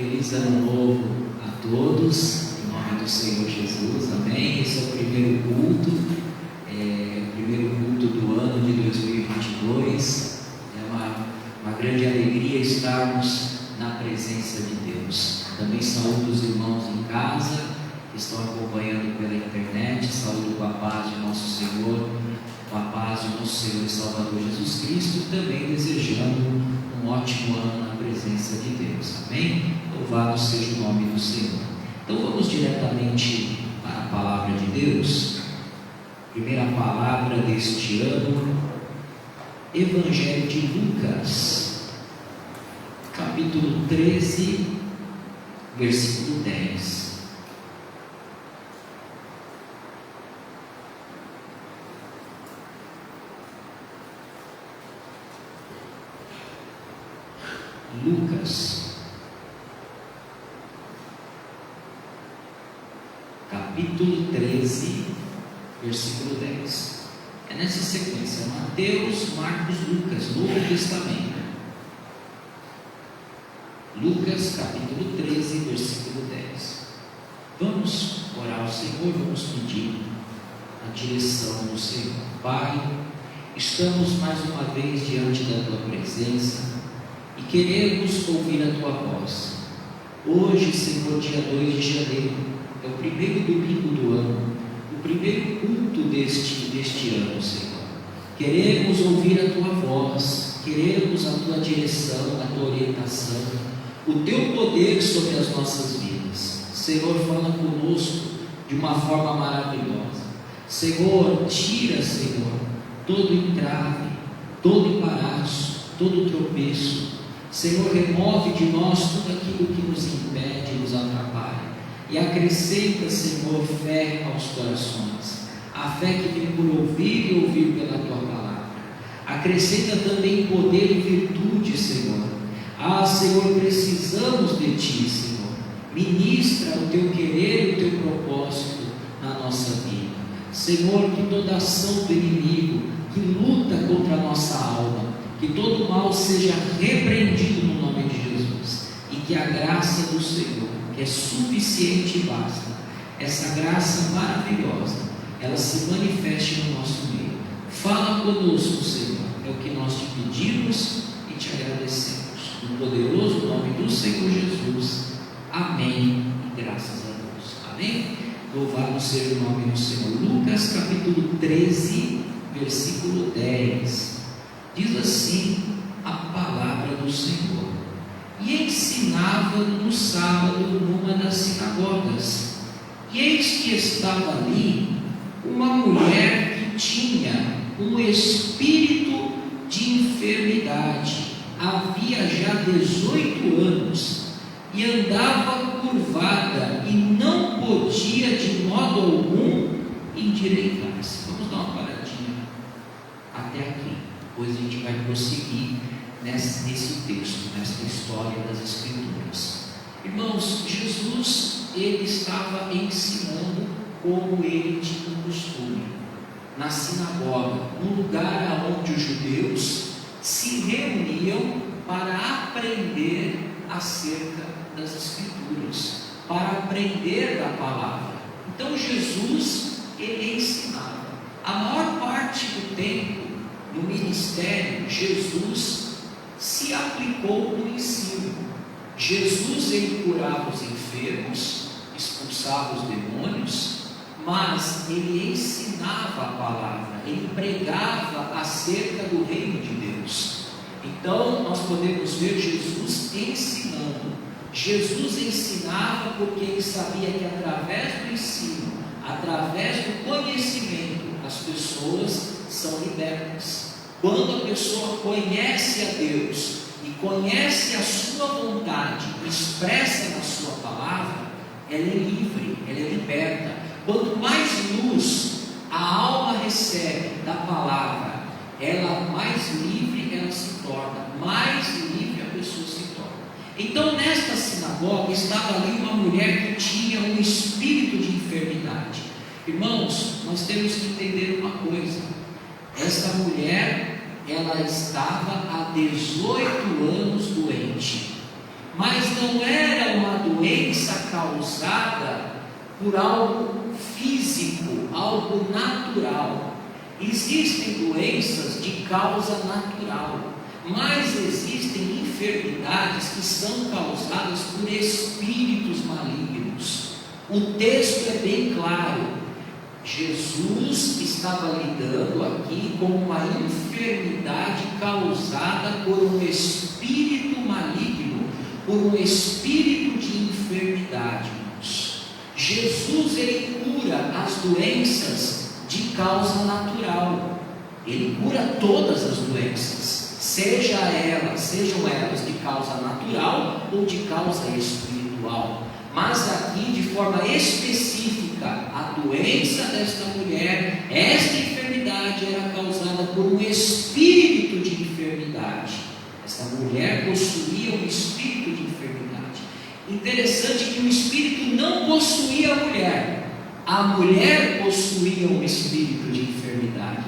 Feliz ano novo a todos, em nome do Senhor Jesus, amém? Esse é o primeiro culto do ano de 2022. É uma grande alegria estarmos na presença de Deus. Também saúdo os irmãos em casa que estão acompanhando pela internet. Saúdo com a paz de nosso Senhor, com a paz de nosso Senhor e Salvador Jesus Cristo, também desejando um ótimo ano na presença de Deus, amém? Louvado seja o nome do Senhor. Então vamos diretamente para a palavra de Deus. Primeira palavra deste ano, Evangelho de Lucas, capítulo 13, versículo 10. Lucas, capítulo 13, versículo 10. É nessa sequência: Mateus, Marcos, Lucas, Novo Testamento. Lucas, capítulo 13, versículo 10. Vamos orar ao Senhor, vamos pedir a direção do Senhor. Pai, estamos mais uma vez diante da Tua presença e queremos ouvir a Tua voz. Hoje, Senhor, dia 2 de janeiro, é o primeiro domingo do ano, o primeiro culto deste ano, Senhor. Queremos ouvir a Tua voz, queremos a Tua direção, a Tua orientação, o Teu poder sobre as nossas vidas. Senhor, fala conosco de uma forma maravilhosa. Senhor, tira, Senhor, todo entrave, todo embaraço, todo tropeço. Senhor, remove de nós tudo aquilo que nos impede, nos atrapalha, e acrescenta, Senhor, fé aos corações, a fé que vem por ouvir e ouvir pela Tua palavra. Acrescenta também poder e virtude, Senhor. Senhor, precisamos de Ti, Senhor. Ministra o Teu querer e o Teu propósito na nossa vida. Senhor, que toda ação do inimigo que luta contra a nossa alma, que todo mal seja repreendido no nome de Jesus, e que a graça do Senhor, que é suficiente e basta, essa graça maravilhosa, ela se manifeste no nosso meio. Fala conosco, Senhor, é o que nós te pedimos e te agradecemos, no poderoso nome do Senhor Jesus, amém, e graças a Deus, amém? Louvado seja o nome do Senhor. Lucas capítulo 13, versículo 10, diz assim a palavra do Senhor: e ensinava no sábado numa das sinagogas, e eis que estava ali uma mulher que tinha um espírito de enfermidade, havia já 18 anos, e andava curvada, e não podia de modo algum endireitar-se. Vamos dar uma paradinha até aqui, depois a gente vai prosseguir nesse texto, nessa história das Escrituras. Irmãos, Jesus, ele estava ensinando como ele tinha um costume, na sinagoga, um lugar onde os judeus se reuniam para aprender acerca das Escrituras, para aprender da palavra. Então Jesus, ele ensinava. A maior parte do tempo no ministério, Jesus se aplicou no ensino. Jesus, ele curava os enfermos, expulsava os demônios, mas ele ensinava a palavra, ele pregava acerca do reino de Deus. Então nós podemos ver Jesus ensinando. Jesus ensinava porque ele sabia que através do ensino, através do conhecimento, as pessoas são libertas. Quando a pessoa conhece a Deus e conhece a sua vontade, expressa na sua palavra, ela é livre, ela é liberta. Quanto mais luz a alma recebe da palavra, ela mais livre ela se torna, mais livre a pessoa se torna. Então nesta sinagoga estava ali uma mulher que tinha um espírito de enfermidade. Irmãos, nós temos que entender uma coisa: esta mulher, ela estava há 18 anos doente, mas não era doença causada por algo físico, algo natural. Existem doenças de causa natural, mas existem enfermidades que são causadas por espíritos malignos. O texto é bem claro. Jesus estava lidando aqui com uma enfermidade causada por um espírito maligno, por um espírito de enfermidade. Jesus, ele cura as doenças de causa natural. Ele cura todas as doenças, sejam elas de causa natural ou de causa espiritual. Mas aqui, de forma específica, a doença desta mulher, esta enfermidade era causada por um espírito de enfermidade. Esta mulher possuía um espírito de enfermidade. Interessante que o espírito não possuía a mulher possuía um espírito de enfermidade,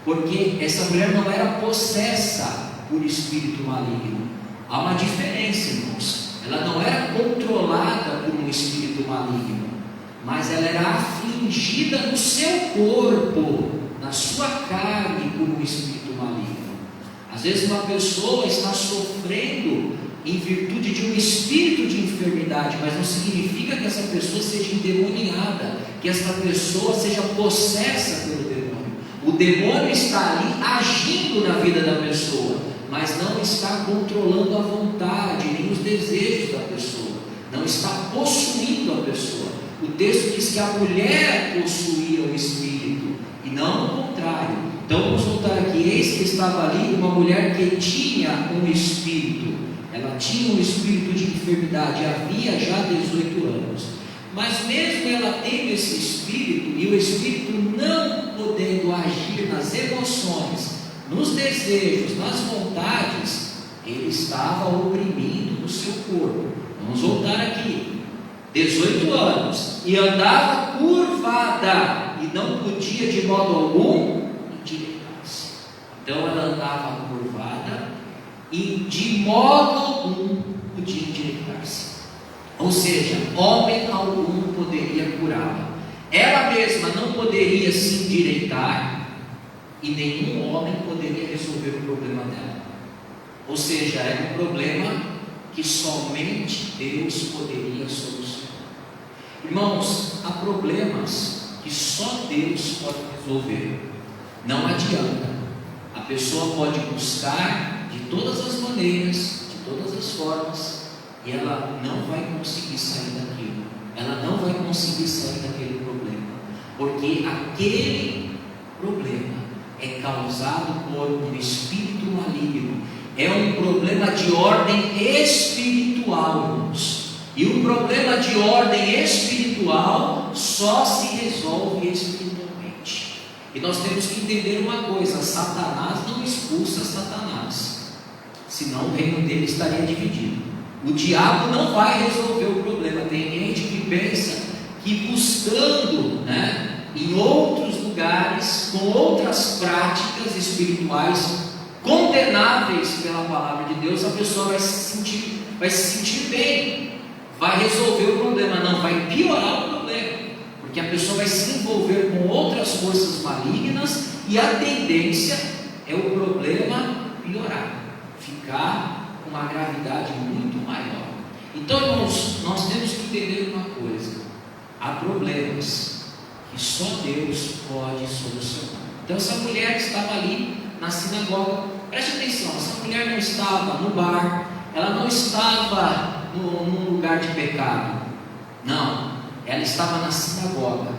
porque essa mulher não era possessa por espírito maligno. Há uma diferença, irmãos. Ela não era controlada por um espírito maligno, mas ela era afligida no seu corpo, na sua carne, por um espírito maligno. Às vezes uma pessoa está sofrendo em virtude de um espírito de enfermidade, mas não significa que essa pessoa seja endemoniada, que essa pessoa seja possessa pelo demônio. O demônio está ali agindo na vida da pessoa, mas não está controlando a vontade, nem os desejos da pessoa, não está possuindo a pessoa. O texto diz que a mulher possuía o espírito, e não o contrário. Então vamos voltar aqui. Eis que estava ali uma mulher que tinha um espírito. Ela tinha um espírito de enfermidade, havia já 18 anos. Mas mesmo ela tendo esse espírito, e o espírito não podendo agir nas emoções, nos desejos, nas vontades, ele estava oprimindo no seu corpo. Vamos voltar aqui. 18 anos, e andava curvada, e não podia de modo algum endireitar-se. Então ela andava curvada, e de modo algum podia endireitar-se. Ou seja, homem algum poderia curá-la. Ela mesma não poderia se endireitar, e nenhum homem poderia resolver o problema dela. Ou seja, era um problema que somente Deus poderia solucionar. Irmãos, há problemas que só Deus pode resolver. Não adianta. A pessoa pode buscar de todas as maneiras, de todas as formas, e ela não vai conseguir sair daquilo. Ela não vai conseguir sair daquele problema, porque aquele problema é causado por um espírito maligno. É um problema de ordem espiritual, irmãos. E um problema de ordem espiritual só se resolve espiritualmente. E nós temos que entender uma coisa: Satanás não expulsa Satanás, senão o reino dele estaria dividido. O diabo não vai resolver o problema. Tem gente que pensa que buscando, em outros lugares, com outras práticas espirituais condenáveis pela palavra de Deus, a pessoa vai se sentir bem, vai resolver o problema. Não, vai piorar o problema, porque a pessoa vai se envolver com outras forças malignas, e a tendência é o problema piorar, ficar com uma gravidade muito maior. Então, irmãos, nós temos que entender uma coisa: há problemas que só Deus pode solucionar. Então essa mulher estava ali na sinagoga. Preste atenção, essa mulher não estava no bar, ela não estava num lugar de pecado. Não, ela estava na sinagoga.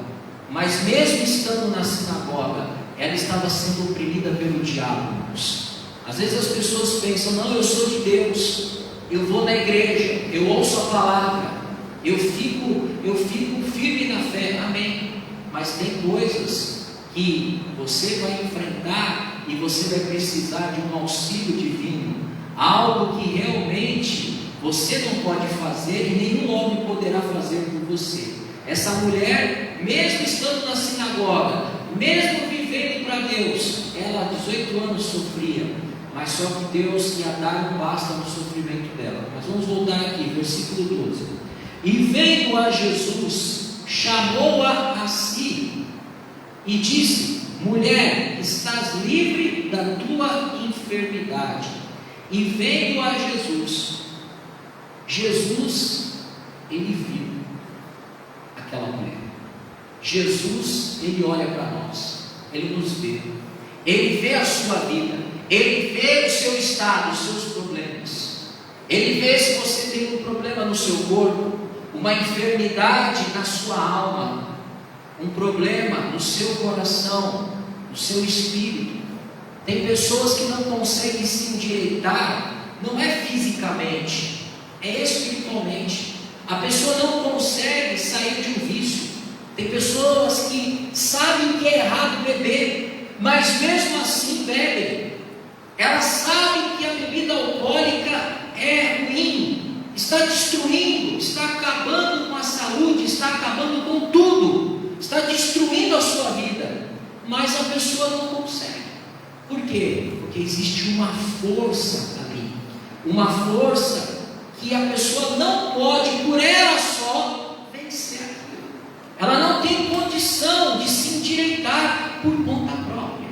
Mas mesmo estando na sinagoga, ela estava sendo oprimida pelo diabo. Às vezes as pessoas pensam: não, eu sou de Deus, eu vou na igreja, eu ouço a palavra, eu fico firme na fé, amém. Mas tem coisas que você vai enfrentar e você vai precisar de um auxílio divino, algo que realmente você não pode fazer e nenhum homem poderá fazer por você. Essa mulher, mesmo estando na sinagoga, mesmo vivendo para Deus, ela há 18 anos sofria, mas só que Deus ia dar um basta no sofrimento dela. Mas vamos voltar aqui, versículo 12. E vendo a Jesus, chamou-a a si e disse: mulher, estás livre da tua enfermidade. E vendo a Jesus, ele viu aquela mulher. Jesus, ele olha para nós, ele nos vê, ele vê a sua vida, ele vê o seu estado, os seus problemas, ele vê se você tem um problema no seu corpo, uma enfermidade na sua alma, um problema no seu coração, no seu espírito. Tem pessoas que não conseguem se endireitar, não é fisicamente, é espiritualmente. A pessoa não consegue sair de um vício. Tem pessoas que sabem que é errado beber, mas mesmo assim bebem. Elas sabem que a bebida alcoólica é ruim, está destruindo, está acabando com a saúde, está acabando com tudo, está destruindo a sua vida, mas a pessoa não consegue. Por quê? Porque existe uma força ali, uma força que a pessoa não pode por ela só vencer aquilo. Ela não tem condição de se endireitar por conta própria.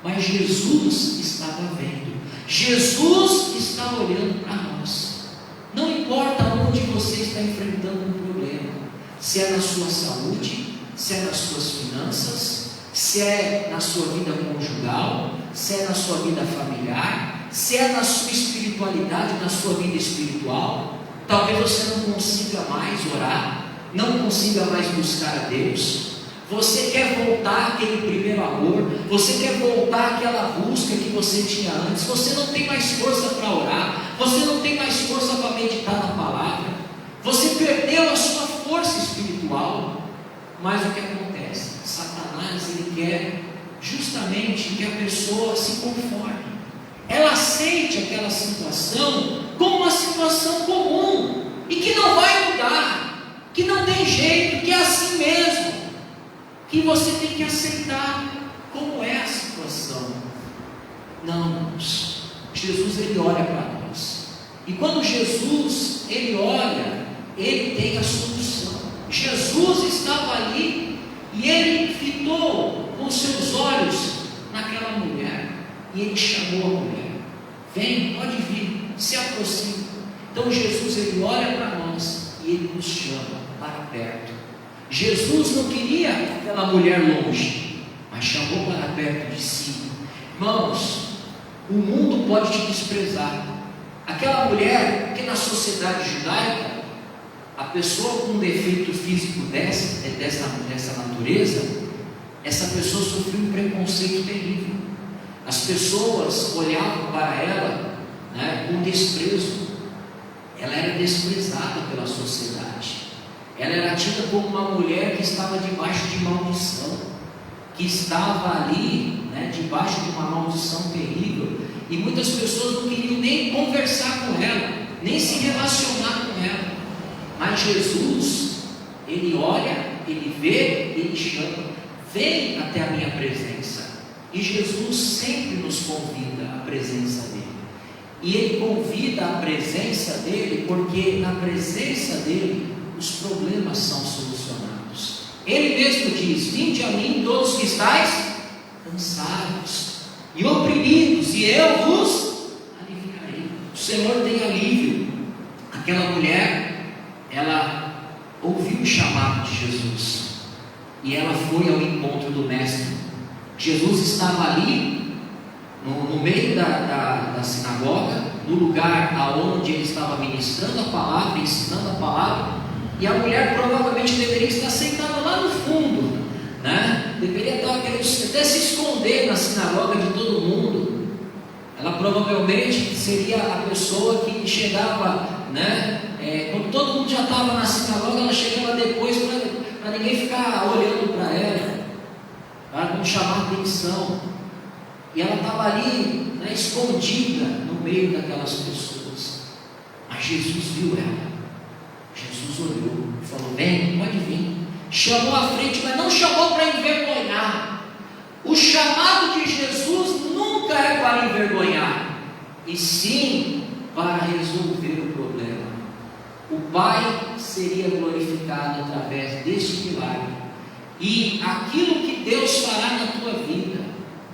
Mas Jesus estava vendo, Jesus está olhando para nós. Não importa onde você está enfrentando um problema, se é na sua saúde, se é nas suas finanças, se é na sua vida conjugal, se é na sua vida familiar, se é na sua espiritualidade, na sua vida espiritual. Talvez você não consiga mais orar, não consiga mais buscar a Deus. Você quer voltar àquele primeiro amor, você quer voltar àquela busca que você tinha antes. Você não tem mais força para orar, você não tem mais força para meditar na palavra, você perdeu a sua força espiritual. Mas o que acontece? Satanás, ele quer justamente que a pessoa se conforme, ela aceite aquela situação como uma situação comum e que não vai mudar, que não tem jeito, que é assim mesmo, que você tem que aceitar como é a situação. Não, irmãos, Jesus, ele olha para nós, e quando Jesus, ele olha, ele tem a solução. Jesus estava ali e ele fitou com seus olhos naquela mulher, e ele chamou a mulher: vem, pode vir, se aproxima. Então Jesus, ele olha para nós e ele nos chama para perto. Jesus não queria aquela mulher longe, mas chamou para perto de si. Irmãos, o mundo pode te desprezar. Aquela mulher, porque na sociedade judaica, a pessoa com um defeito físico dessa natureza, essa pessoa sofreu um preconceito terrível. As pessoas olhavam para ela, com desprezo. Ela era desprezada pela sociedade. Ela era tida como uma mulher que estava debaixo de maldição, que estava ali, debaixo de uma maldição terrível. E muitas pessoas não queriam nem conversar com ela, nem se relacionar com ela. Mas Jesus, ele olha, ele vê, ele chama: vem até a minha presença. E Jesus sempre nos convida à presença dele. E ele convida a presença dele porque na presença dele os problemas são solucionados. Ele mesmo diz: vinde a mim todos que estáis cansados e oprimidos, e eu vos aliviarei. O Senhor tem alívio. Aquela mulher, ela ouviu o chamado de Jesus e ela foi ao encontro do Mestre. Jesus estava ali no meio da sinagoga, no lugar aonde ele estava ministrando a palavra, ensinando a palavra, e a mulher provavelmente deveria estar sentada lá no fundo, deveria estar querendo até se esconder na sinagoga de todo mundo. Ela provavelmente seria a pessoa que chegava, quando todo mundo já estava na sinagoga, ela chegava depois para ninguém ficar olhando para ela, para não chamar atenção. E ela estava ali, escondida no meio daquelas pessoas. Mas Jesus viu ela. Jesus olhou e falou: vem, pode vir. Chamou à frente, mas não chamou para envergonhar. O chamado de Jesus nunca é para envergonhar, e sim para resolver o problema. O Pai seria glorificado através deste milagre. E aquilo que Deus fará na tua vida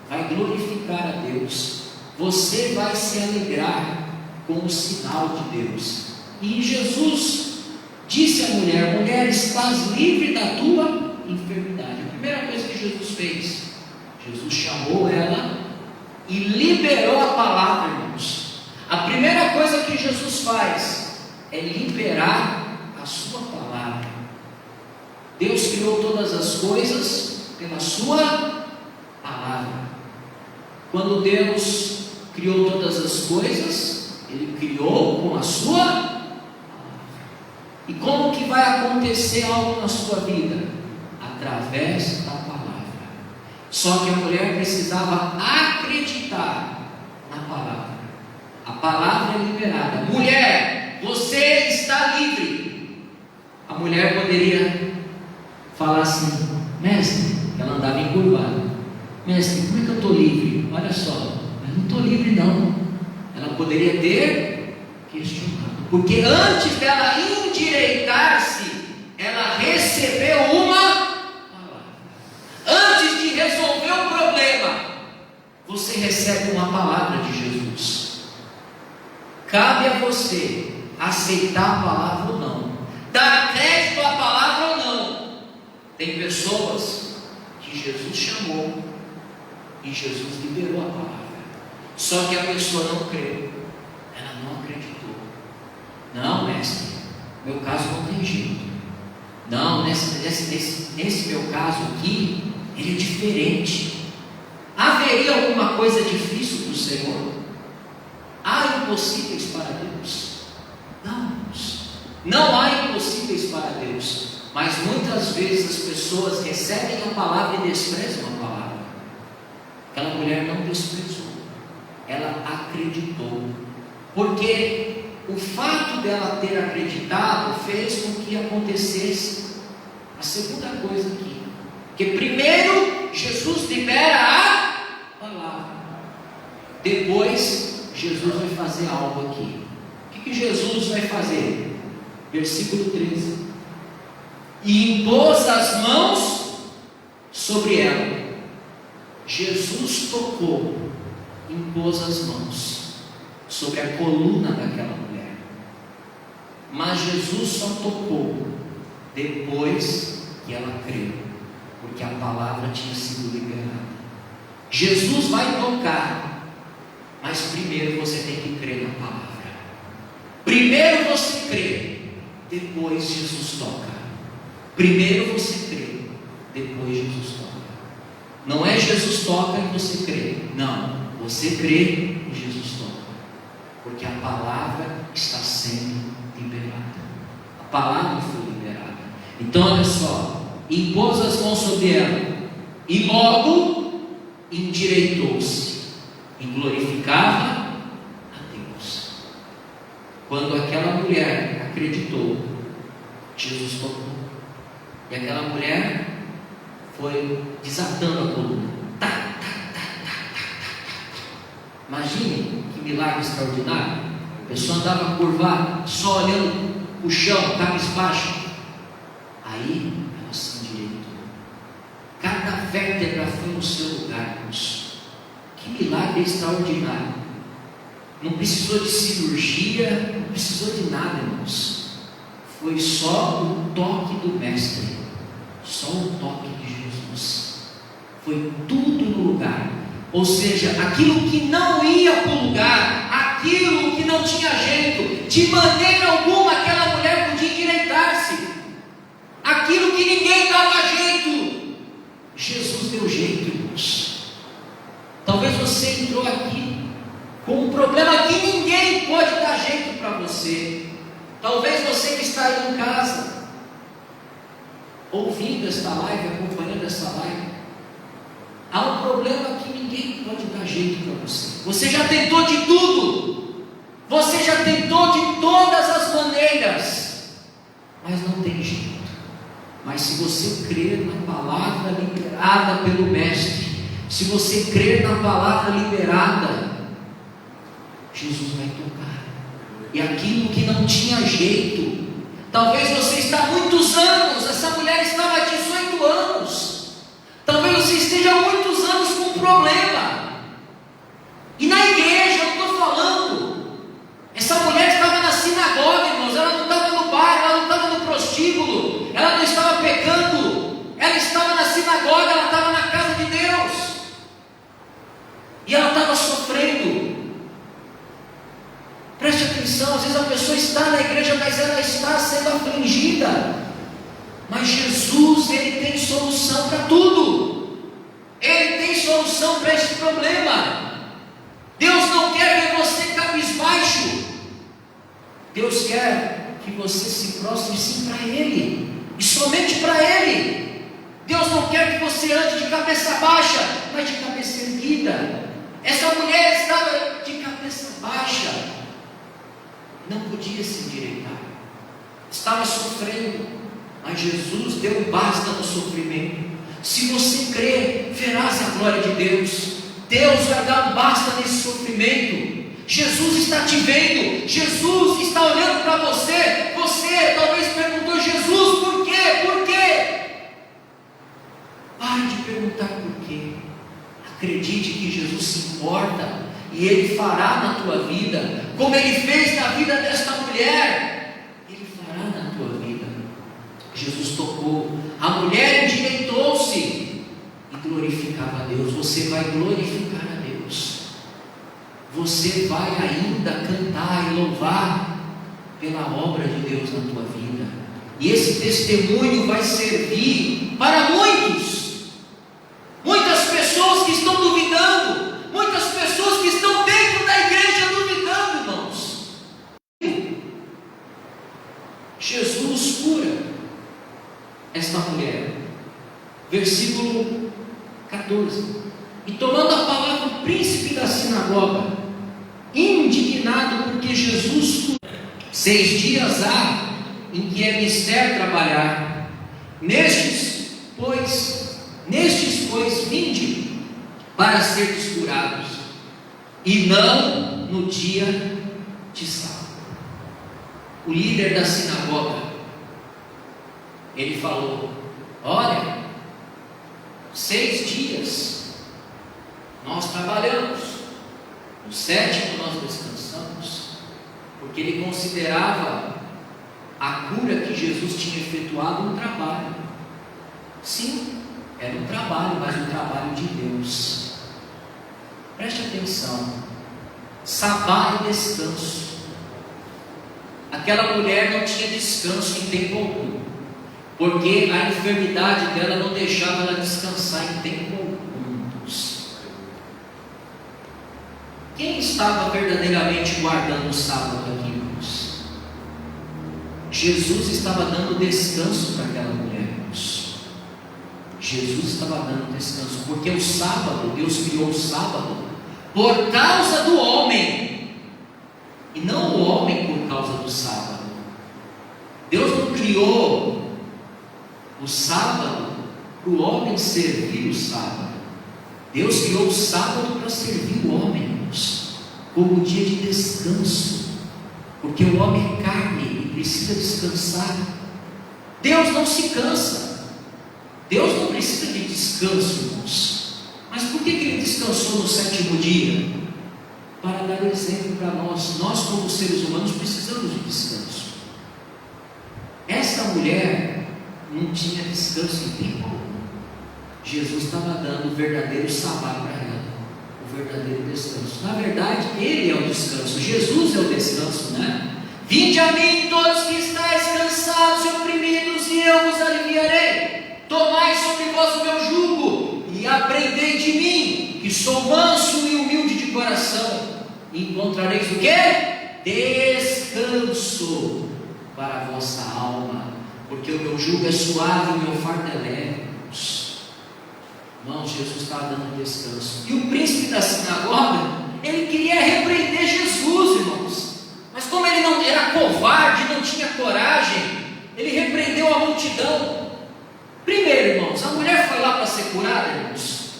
vai glorificar a Deus. Você vai se alegrar com o sinal de Deus. E Jesus disse à mulher: mulher, estás livre da tua enfermidade. A primeira coisa que Jesus fez, Jesus chamou ela e liberou a palavra, irmãos. A primeira coisa que Jesus faz é liberar a sua palavra. Deus criou todas as coisas pela sua palavra. Quando Deus criou todas as coisas, Ele criou com a sua palavra. E como que vai acontecer algo na sua vida? Através da palavra. Só que a mulher precisava acreditar na palavra. A palavra é liberada. Mulher, você está livre. A mulher poderia falar assim: mestre, ela andava encurvada. Mestre, como é que eu estou livre? Olha só, eu não estou livre não. Ela poderia ter questionado, porque antes dela endireitar-se, ela recebeu uma palavra. Antes de resolver o problema, você recebe uma palavra de Jesus. Cabe a você aceitar a palavra ou não, dar crédito à palavra ou não. Tem pessoas que Jesus chamou e Jesus liberou a palavra, só que a pessoa não creu, ela não acreditou. Não, mestre, meu caso não tem jeito. Não, nesse meu caso aqui, ele é diferente. Haveria alguma coisa difícil para o Senhor? Há impossíveis para Deus? Não, não há impossíveis para Deus. Mas muitas vezes as pessoas recebem a palavra e desprezam a palavra. Aquela mulher não desprezou, ela acreditou, porque o fato dela ter acreditado fez com que acontecesse a segunda coisa aqui. Que primeiro Jesus libera a palavra, depois Jesus vai fazer algo aqui. O que Jesus vai fazer? Versículo 13: e impôs as mãos sobre ela. Jesus tocou, impôs as mãos sobre a coluna daquela mulher. Mas Jesus só tocou depois que ela creu, porque a palavra tinha sido liberada. Jesus vai tocar, mas primeiro você tem que crer na palavra. Primeiro você crê, depois Jesus toca. Primeiro você crê, depois Jesus toca. Não é Jesus toca e você crê. Não, você crê e Jesus toca, porque a palavra está sendo liberada. A palavra foi liberada. Então olha só, impôs as mãos sobre ela e logo endireitou-se e glorificava a Deus. Quando aquela mulher acreditou, Jesus tocou, e aquela mulher foi desatando a coluna. Imagine que milagre extraordinário. A pessoa andava curvada, só olhando o chão, cabisbaixo. Aí ela se endireitou. Cada vértebra foi no seu lugar, irmãos. Que milagre extraordinário. Não precisou de cirurgia, não precisou de nada, irmãos. Foi só o toque do Mestre, só o toque de Jesus. Foi tudo no lugar. Ou seja, aquilo que não ia para o lugar, aquilo que não tinha jeito, de maneira alguma aquela mulher podia endireitar-se. Aquilo que ninguém dava jeito, Jesus deu jeito, irmãos. Talvez você entrou aqui com um problema que ninguém pode dar jeito para você. Talvez você que está aí em casa, ouvindo esta live, acompanhando esta live, há um problema que ninguém pode dar jeito para você. Você já tentou de tudo, você já tentou de todas as maneiras, mas não tem jeito. Mas se você crer na palavra liberada pelo Mestre, se você crer na palavra liberada, Jesus vai tocar. E aquilo que não tinha jeito, Talvez você está há muitos anos, essa mulher estava há 18 anos. Talvez você esteja há muitos anos com um problema. E na igreja, eu estou falando, essa mulher estava na sinagoga, irmãos, ela não estava no bar, ela não estava no prostíbulo, ela não estava pecando, ela estava na sinagoga, ela estava na casa de Deus, e ela estava sofrendo. Preste atenção, às vezes a pessoa está na igreja, mas ela está sendo afligida. Mas Jesus, Ele tem solução para tudo. Ele tem solução para esse problema. Deus não quer ver você cabisbaixo. Deus quer que você se prostre sim para Ele, e somente para Ele. Deus não quer que você ande de cabeça baixa, mas de cabeça erguida. Essa mulher estava de cabeça baixa, não podia se endireitar, estava sofrendo, mas Jesus deu um basta no sofrimento. Se você crer, verás a glória de Deus. Deus vai dar um basta nesse sofrimento. Jesus está te vendo, Jesus está olhando para você. Você talvez perguntou: Jesus, por quê? Por quê? Pare de perguntar por quê. Acredite que Jesus se importa, e Ele fará na tua vida, como Ele fez na vida desta mulher. Ele fará na tua vida. Jesus tocou, a mulher endireitou-se e glorificava a Deus. Você vai glorificar a Deus, você vai ainda cantar e louvar pela obra de Deus na tua vida, e esse testemunho vai servir para muitas pessoas que estão duvidando, muitas pessoas que estão dentro da igreja duvidando, irmãos. Jesus cura esta mulher. Versículo 14: e tomando a palavra o príncipe da sinagoga, indignado porque Jesus cura. 6 dias há em que é mister trabalhar. Nestes, pois, vinde para seres curados, e não no dia de sábado. O líder da sinagoga, ele falou: olha, 6 dias nós trabalhamos, no 7º nós descansamos, porque ele considerava a cura que Jesus tinha efetuado um trabalho. Sim, era um trabalho, mas um trabalho de Deus. Preste atenção, sábado e descanso. Aquela mulher não tinha descanso em tempo algum, porque a enfermidade dela não deixava ela descansar em tempo algum. Quem estava verdadeiramente guardando o sábado aqui, irmãos? Jesus estava dando descanso para aquela mulher, irmãos. Jesus estava dando descanso, porque o sábado, Deus criou o sábado por causa do homem, e não o homem por causa do sábado. Deus não criou o sábado para o homem servir o sábado. Deus criou o sábado para servir o homem, irmãos, como um dia de descanso, porque o homem é carne e precisa descansar. Deus não se cansa, Deus não precisa de descanso, irmãos. Mas por que Ele descansou no 7º dia? Para dar um exemplo para nós. Nós, como seres humanos, precisamos de descanso. Esta mulher não tinha descanso em tempo algum. Jesus estava dando o verdadeiro sábado para ela, o verdadeiro descanso. Na verdade, Ele é o descanso, Jesus é o descanso, né? Vinde a mim todos que estáis cansados e oprimidos, e eu vos aliviarei. Tomai sobre vós o meu jugo e aprendei de mim, que sou manso e humilde de coração, e encontrareis o quê? Descanso para a vossa alma, porque o meu jugo é suave e o meu fardo é leve. Irmãos, Jesus estava dando descanso. E o príncipe da sinagoga, ele queria repreender Jesus, irmãos, mas como ele não era covarde, não tinha coragem, ele repreendeu a multidão. Primeiro, irmãos, a mulher foi lá para ser curada, irmãos.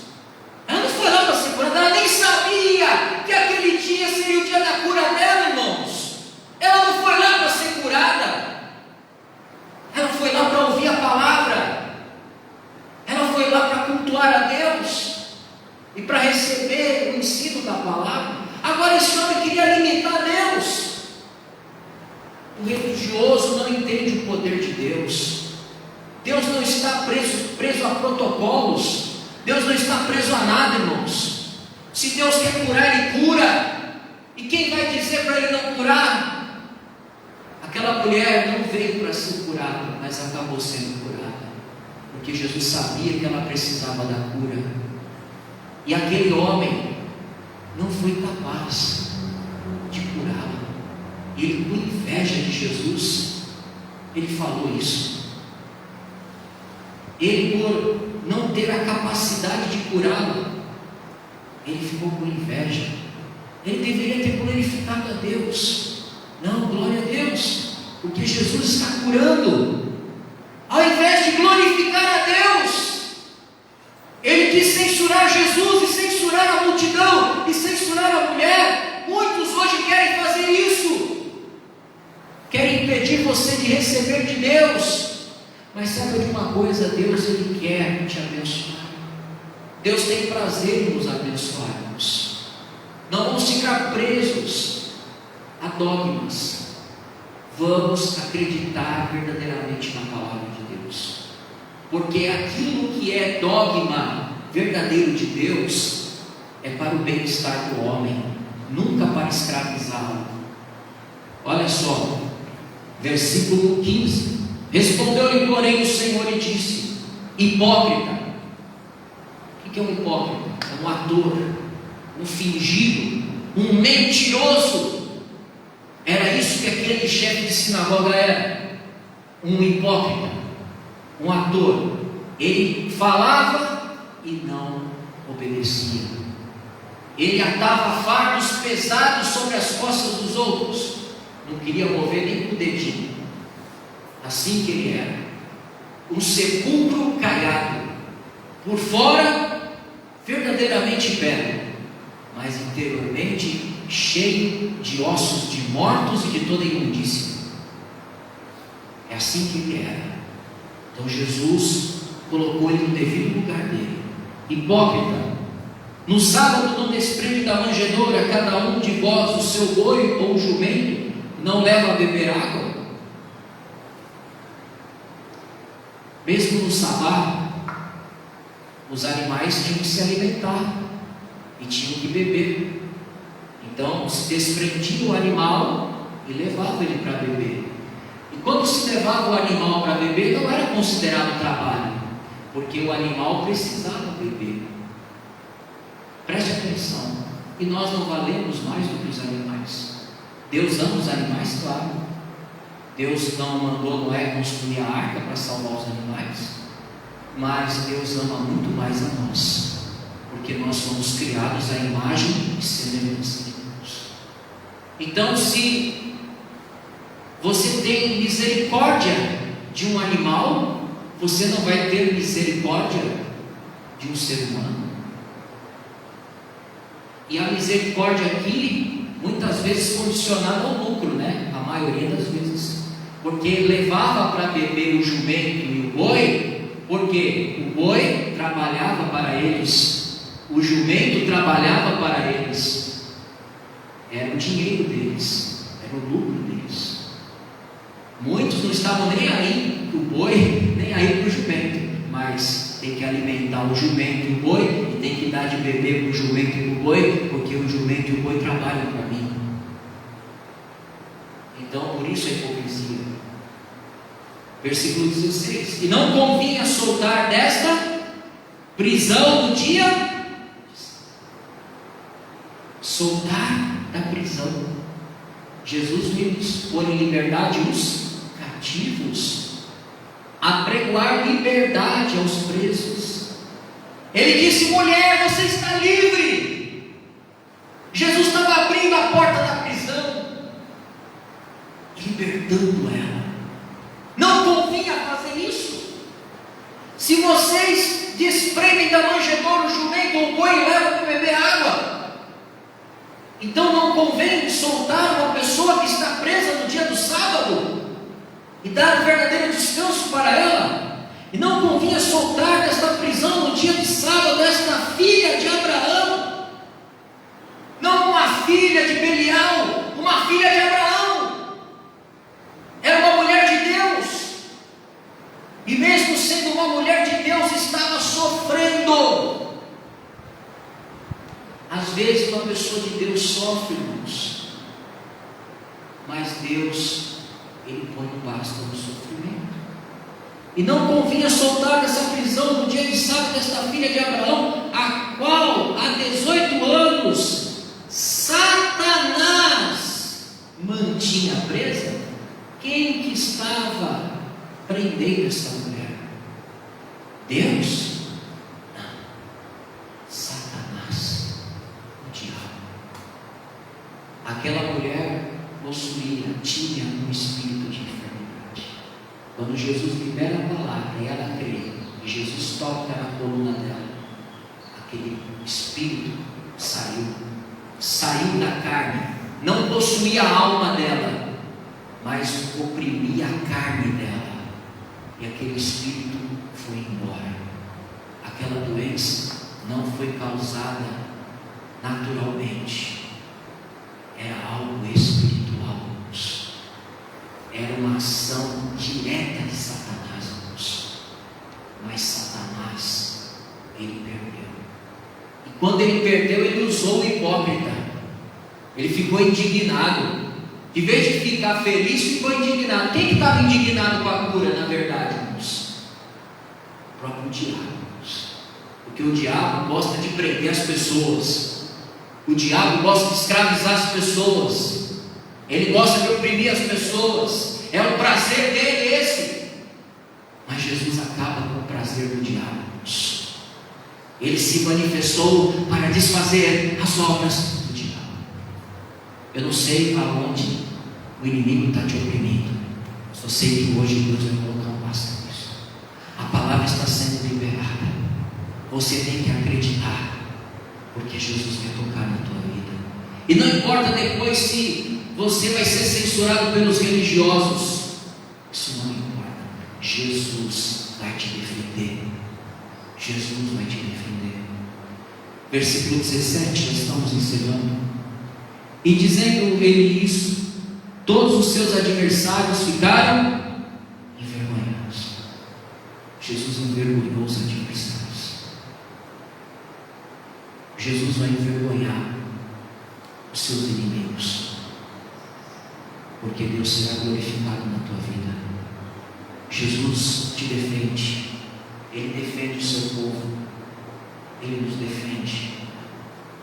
Ela não foi lá para ser curada, ela nem sabia que aquele dia seria o dia da cura dela, irmãos. Ela não foi lá para ser curada. Deus. Deus não está preso a protocolos. Deus não está preso a nada, irmãos. Se Deus quer curar, Ele cura. E quem vai dizer para Ele não curar? Aquela mulher não veio para ser curada, mas acabou sendo curada, porque Jesus sabia que ela precisava da cura. E aquele homem não foi capaz de curá-la. Ele, com inveja de Jesus, ele falou isso. Ele, por não ter a capacidade de curá-la, ele ficou com inveja. Ele deveria ter glorificado a Deus. Não, glória a Deus, porque Jesus está curando. Ao invés de glorificar a Deus, ele quis censurar Jesus e censurar a multidão e censurar a mulher. Muitos hoje querem fazer isso, querem impedir você de receber de Deus. Mas sabe de uma coisa? Deus, Ele quer te abençoar. Deus tem prazer em nos abençoarmos. Não vamos ficar presos a dogmas. Vamos acreditar verdadeiramente na palavra de Deus, porque aquilo que é dogma verdadeiro de Deus é para o bem-estar do homem, nunca para escravizá-lo. Olha só, versículo 15: respondeu-lhe, porém, o Senhor e disse: hipócrita. O que é um hipócrita? É um ator, um fingido, um mentiroso. Era isso que aquele chefe de sinagoga era, um hipócrita, um ator. Ele falava e não obedecia. Ele atava fardos pesados sobre as costas dos outros, não queria mover nem com o dedinho. Assim que ele era, um sepulcro caiado, por fora verdadeiramente belo, mas interiormente cheio de ossos de mortos e de toda imundícia. É assim que ele era. Então Jesus colocou ele no devido lugar dele. Hipócrita, no sábado não desprende da manjedoura cada um de vós o seu boi ou o jumento, não leva a beber água? Mesmo no sábado, os animais tinham que se alimentar e tinham que beber. Então se desprendia o animal e levava ele para beber. E quando se levava o animal para beber, não era considerado trabalho, porque o animal precisava beber. Preste atenção. E nós não valemos mais do que os animais. Deus ama os animais, claro. Deus não mandou Noé construir a arca para salvar os animais, mas Deus ama muito mais a nós, porque nós fomos criados à imagem e semelhança de Deus. Então, se você tem misericórdia de um animal, você não vai ter misericórdia de um ser humano. E a misericórdia aqui, muitas vezes condicionada ao lucro, né? A maioria das vezes, porque levava para beber o jumento e o boi, porque o boi trabalhava para eles, o jumento trabalhava para eles, era o dinheiro deles, era o lucro deles. Muitos não estavam nem aí para o boi, nem aí para o jumento, mas tem que alimentar o jumento e o boi, e tem que dar de beber para o jumento e para o boi, porque o jumento e o boi trabalham para mim. Então, por isso a hipocrisia. Versículo 16: e não convinha soltar desta prisão no dia, soltar da prisão. Jesus veio pôr em liberdade os cativos, apregoar liberdade aos presos. Ele disse: mulher, você está livre. Jesus estava abrindo a porta da prisão, libertando ela. Não convinha fazer isso. Se vocês desprendem da manjedoura o jumento ou o boi e levam para beber água, então não convém soltar uma pessoa que está presa no dia do sábado e dar verdadeiro descanso para ela. E não convinha soltar desta prisão no dia de sábado esta filha de Abraão, não uma filha de Belial, uma filha de Abraão. Era uma mulher de Deus, sendo uma mulher de Deus, estava sofrendo. Às vezes uma pessoa de Deus sofre, irmãos, mas Deus, Ele põe um basta no sofrimento. E não convinha soltar dessa prisão no dia de sábado desta filha de Abraão, a qual há 18 anos Satanás mantinha presa. Quem que estava prendendo essa mulher? Deus? Não. Satanás, o diabo. Aquela mulher tinha um espírito de enfermidade. Quando Jesus libera a palavra e ela crê, e Jesus toca na coluna dela, aquele espírito saiu da carne, não possuía a alma dela, mas oprimia a carne dela, e aquele espírito foi embora. Aquela doença não foi causada naturalmente, era algo espiritual, irmãos. Era uma ação direta de Satanás, irmãos. Mas Satanás, ele perdeu. E quando ele perdeu, ele usou o hipócrita. Ele ficou indignado. Em vez de ficar feliz, ficou indignado. Quem que estava indignado com a cura, na verdade, irmãos? O próprio diabo, irmãos. Porque o diabo gosta de prender as pessoas. O diabo gosta de escravizar as pessoas. Ele gosta de oprimir as pessoas. É o prazer dele esse. Mas Jesus acaba com o prazer do diabo. Ele se manifestou para desfazer as obras do diabo. Eu não sei aonde o inimigo está te oprimindo. Só sei que hoje Deus vai colocar um basta nisso. A palavra está sendo liberada. Você tem que acreditar, porque Jesus vai tocar na tua vida. E não importa depois se você vai ser censurado pelos religiosos. Isso não importa. Jesus vai te defender. Jesus vai te defender. Versículo 17, já estamos encerrando. E dizendo ele isso, todos os seus adversários ficaram envergonhados. Jesus envergonhou os adversários. Jesus vai envergonhar os seus inimigos, porque Deus será glorificado na tua vida. Jesus te defende. Ele defende o seu povo. Ele nos defende.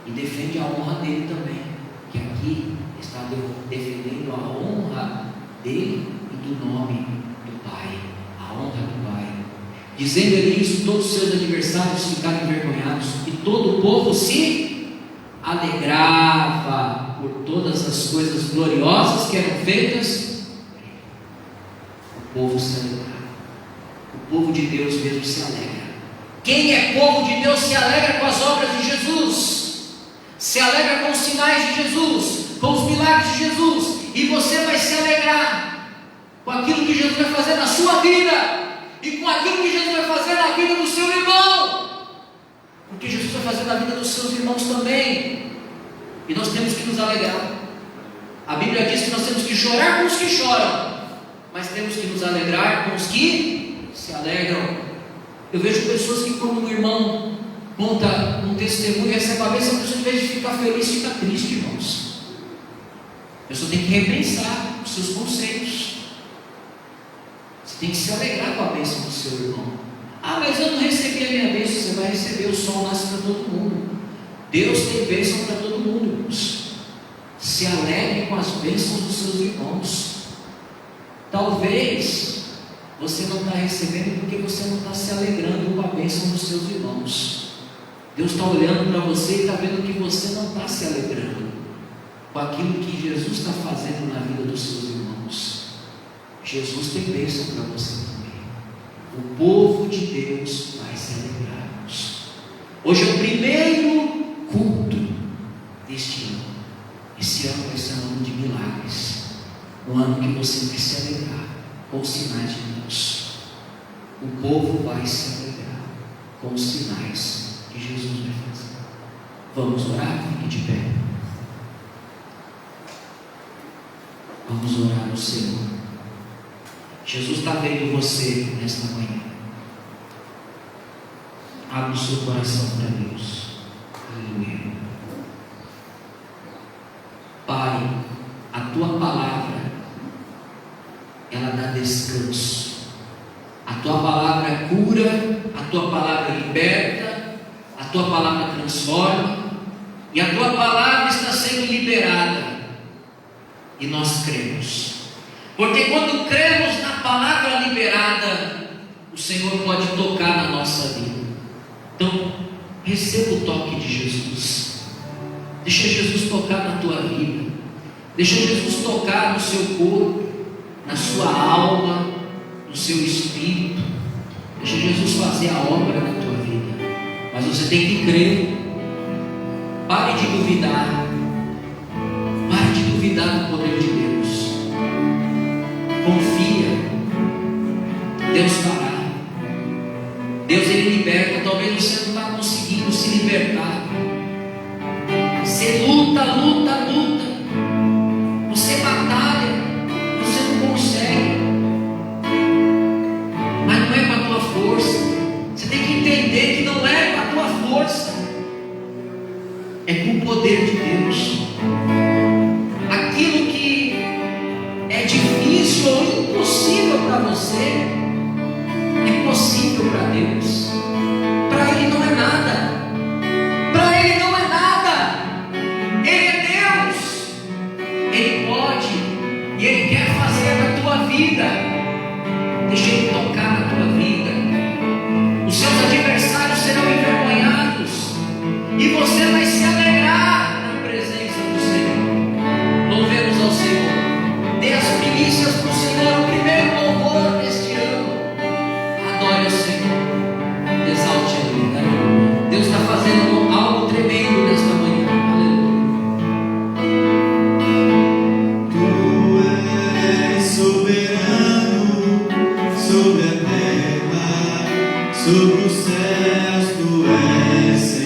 E defende a honra dele também, que aqui está defendendo a honra dele e do nome do Pai. A honra do Pai. Dizendo ele isso, todos os seus adversários ficaram envergonhados, e todo o povo se alegrava por todas as coisas gloriosas que eram feitas. O povo se alegrava. O povo de Deus mesmo se alegra. Quem é povo de Deus se alegra com as obras de Jesus, se alegra com os sinais de Jesus, com os milagres de Jesus, e você vai se alegrar com aquilo que Jesus vai fazer na sua vida, e com aquilo que Jesus vai fazer na vida do seu irmão, porque Jesus vai fazer na vida dos seus irmãos também, e nós temos que nos alegrar. A Bíblia diz que nós temos que chorar com os que choram, mas temos que nos alegrar com os que se alegram. Eu vejo pessoas que, quando um irmão conta um testemunho e recebe a bênção, a pessoa, em vez de ficar feliz, fica triste, irmãos. A pessoa tem que repensar os seus conceitos. Você tem que se alegrar com a bênção do seu irmão. Ah, mas eu não recebi a minha bênção. Você vai receber. O sol nasce para todo mundo. Deus tem bênção para todo mundo, irmãos. Se alegre com as bênçãos dos seus irmãos. Talvez você não está recebendo porque você não está se alegrando com a bênção dos seus irmãos. Deus está olhando para você e está vendo que você não está se alegrando com aquilo que Jesus está fazendo na vida dos seus irmãos. Jesus tem bênção para você também. O povo de Deus vai se alegrar. Hoje é o primeiro culto deste ano. Esse ano vai ser um ano de milagres. Um ano que você vai se alegrar com os sinais de Deus. O povo vai se alegrar com os sinais que Jesus vai fazer. Vamos orar? Fique de pé. Vamos orar ao Senhor. Jesus está vendo você nesta manhã. Abre o seu coração para Deus. Aleluia. Pai, a tua palavra, ela dá descanso. A tua palavra cura, a tua palavra liberta, a tua palavra transforma, e a tua palavra está sendo liberada. E nós cremos, porque quando cremos na palavra liberada, o Senhor pode tocar na nossa vida. Então, receba o toque de Jesus. Deixa Jesus tocar na tua vida. Deixa Jesus tocar no seu corpo, na sua alma, no seu espírito. Deixa Jesus fazer a obra na tua vida. Mas você tem que crer. Pare de duvidar. Pare de duvidar do poder de Deus. Confia. Deus fará. Deus, Ele liberta. Talvez você não está conseguindo se libertar. Você luta. Você batalha. Você não consegue. Mas não é com a tua força. Você tem que entender que não é com a tua força. É com o poder de Deus. Aquilo que é difícil ou impossível para você, é possível para Deus. Para Ele não é nada. Para Ele não é nada. Ele é Deus. Ele pode e Ele quer fazer na tua vida. Deixa Ele tocar na tua vida. Os seus adversários serão envergonhados e você vai se alegrar na presença do Senhor. Louvemos ao Senhor. Dê as primícias para o Senhor, o primeiro louvor deste ano. Adore o Senhor. Exalte a Ele. Deus está fazendo algo tremendo nesta manhã. Aleluia. Tu és soberano sobre a terra, sobre os céus, tu és Senhor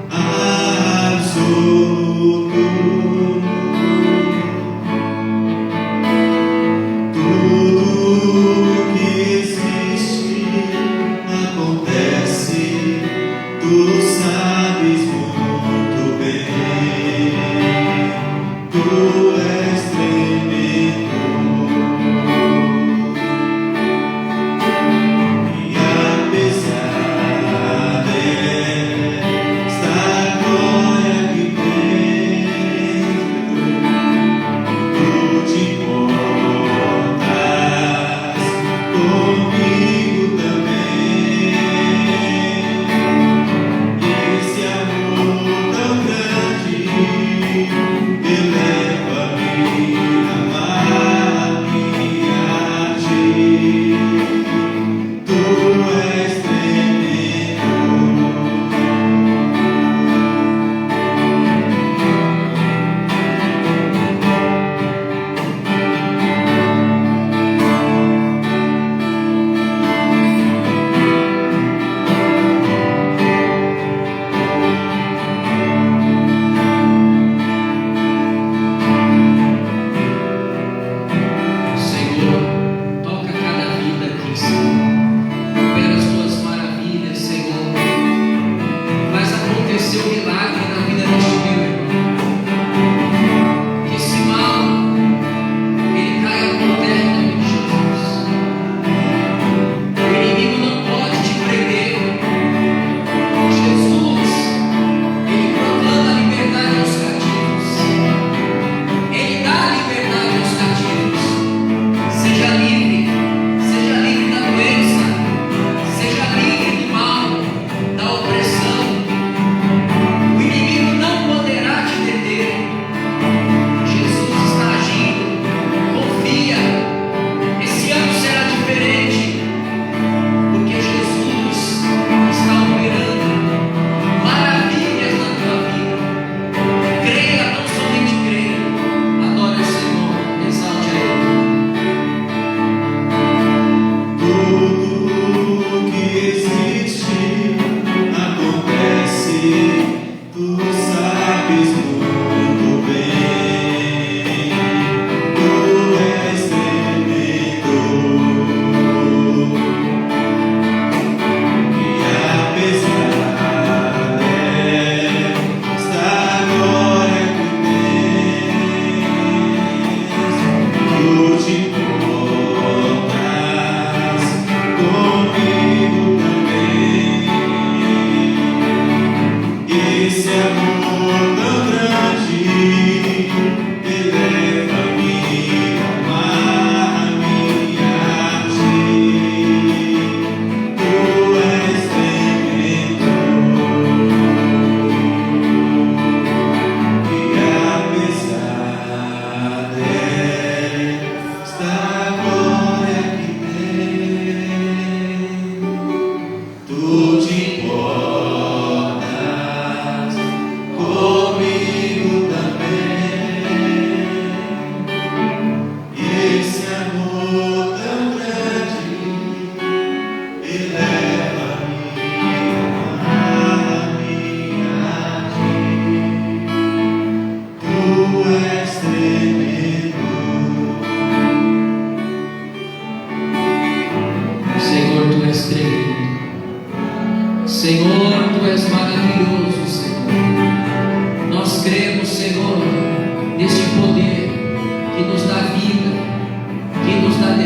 absoluto. Tudo que existe acontece, tu sabes muito bem. Tu és tremendo. Minha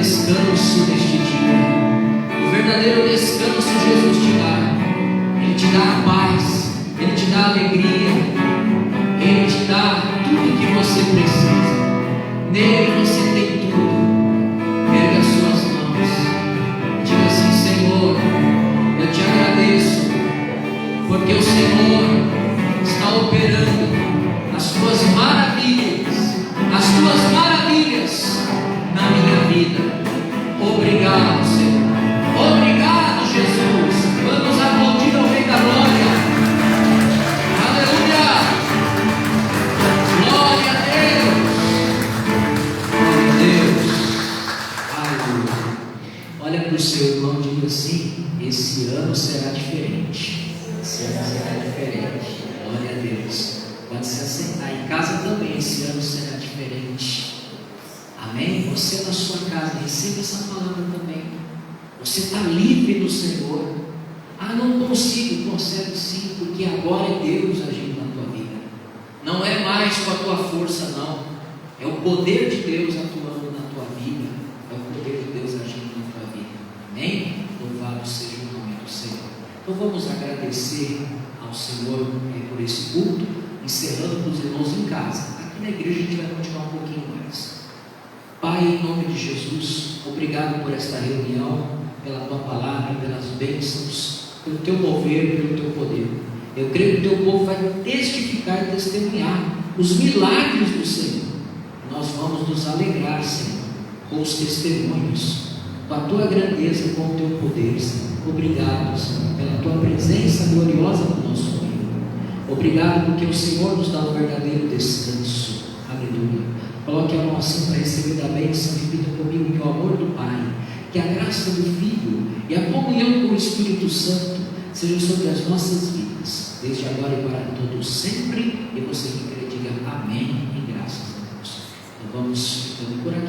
descanso neste dia. O verdadeiro descanso Jesus te dá. Ele te dá a paz, Ele te dá a alegria, Ele te dá tudo que você precisa. Nele você tem tudo. Ergue as suas mãos, diga assim: Senhor, eu te agradeço, porque o Senhor está operando as tuas maravilhas na minha vida. Obrigado, Senhor. Obrigado, Jesus. Vamos aplaudir ao Rei da Glória. Aleluia. Glória a Deus. Glória a Deus. Aleluia. Olha para o seu irmão e diga assim: esse ano será diferente. Esse ano será diferente. Glória a Deus. Pode se assentar. Em casa também esse ano será diferente. Amém? Você na sua casa, receba essa palavra também. Você está livre no Senhor. Ah, não consigo. Consegue sim, porque agora é Deus agindo na tua vida. Não é mais com a tua força, não. É o poder de Deus atuando na tua vida. É o poder de Deus agindo na tua vida. Amém? Louvado seja o nome do Senhor. Então vamos agradecer ao Senhor por esse culto, encerrando para os irmãos em casa. Aqui na igreja a gente vai continuar um pouquinho mais. Pai, em nome de Jesus, obrigado por esta reunião, pela tua palavra, pelas bênçãos, pelo teu mover, pelo teu poder. Eu creio que o teu povo vai testificar e testemunhar os milagres do Senhor. Nós vamos nos alegrar, Senhor, com os testemunhos, com a tua grandeza, com o teu poder, Senhor. Obrigado, Senhor, pela tua presença gloriosa no nosso meio. Obrigado porque o Senhor nos dá um verdadeiro descanso. Aleluia. Coloque a mão assim para receber da bênção. Repita comigo: que o amor do Pai, que a graça do Filho e a comunhão com o Espírito Santo sejam sobre as nossas vidas, desde agora e para todos sempre. E você que crê, diga amém e graças a Deus. Então vamos ficando por aqui.